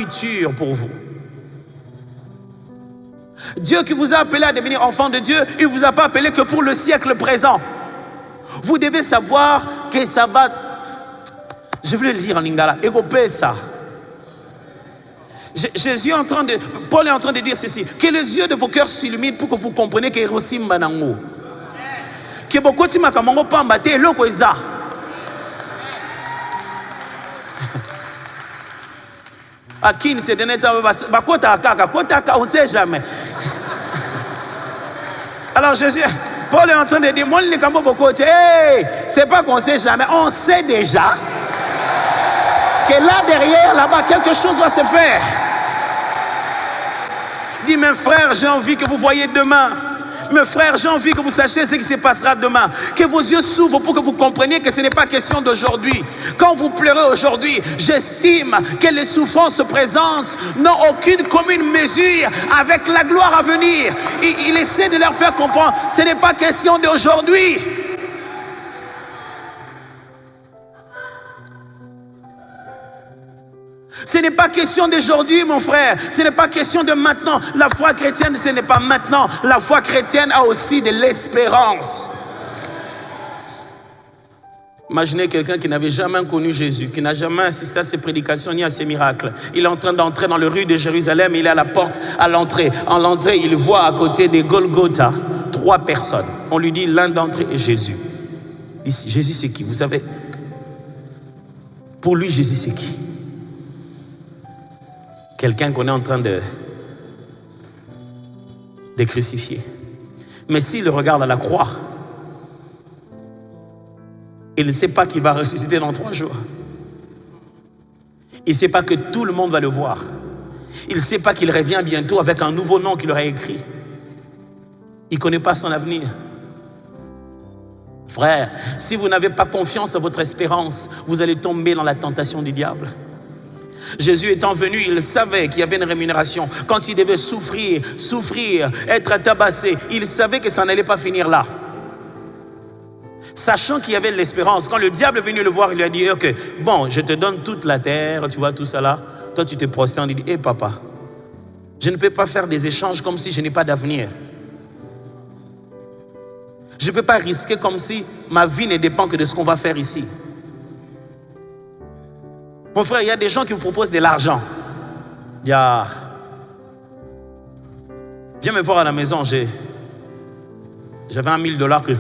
futur pour vous. Dieu qui vous a appelé à devenir enfant de Dieu, il ne vous a pas appelé que pour le siècle présent. Vous devez savoir que ça va... Je vais le lire en lingala. Ça. Jésus est en train de... Paul est en train de dire ceci. Que les yeux de vos cœurs s'illuminent pour que vous compreniez que Hiroshima nango. Que beaucoup de makamango pambate loko eza. Akin c'est donné bakota kaka kota ka on sait jamais. Alors Jésus, Paul est en train de dire moi le kambo beaucoup hey, c'est pas qu'on sait jamais, on sait déjà que là derrière là-bas quelque chose va se faire. Dis mes frères, j'ai envie que vous voyez demain. Mes frères, j'ai envie que vous sachiez ce qui se passera demain. Que vos yeux s'ouvrent pour que vous compreniez que ce n'est pas question d'aujourd'hui. Quand vous pleurez aujourd'hui, j'estime que les souffrances présentes n'ont aucune commune mesure avec la gloire à venir. Il essaie de leur faire comprendre, ce n'est pas question d'aujourd'hui. Ce n'est pas question d'aujourd'hui, mon frère. Ce n'est pas question de maintenant. La foi chrétienne, ce n'est pas maintenant. La foi chrétienne a aussi de l'espérance. Imaginez quelqu'un qui n'avait jamais connu Jésus, qui n'a jamais assisté à ses prédications ni à ses miracles. Il est en train d'entrer dans les rues de Jérusalem, il est à la porte, à l'entrée. En l'entrée, il voit à côté des Golgotha 3 personnes. On lui dit, l'un d'entre eux est Jésus. Ici, Jésus, c'est qui? Vous savez? Pour lui, Jésus, c'est qui? Quelqu'un qu'on est en train de crucifier. Mais s'il regarde à la croix, il ne sait pas qu'il va ressusciter dans 3 jours. Il ne sait pas que tout le monde va le voir. Il ne sait pas qu'il revient bientôt avec un nouveau nom qu'il aura écrit. Il ne connaît pas son avenir. Frère, si vous n'avez pas confiance en votre espérance, vous allez tomber dans la tentation du diable. Jésus étant venu, il savait qu'il y avait une rémunération. Quand il devait souffrir, être tabassé, il savait que ça n'allait pas finir là. Sachant qu'il y avait de l'espérance, quand le diable est venu le voir, il lui a dit, ok, bon, je te donne toute la terre, tu vois tout ça là. Toi, tu te prosternes, il dit, hé papa, je ne peux pas faire des échanges comme si je n'ai pas d'avenir. Je ne peux pas risquer comme si ma vie ne dépend que de ce qu'on va faire ici. Mon frère, il y a des gens qui vous proposent de l'argent. Viens me voir à la maison, j'avais $1000 que je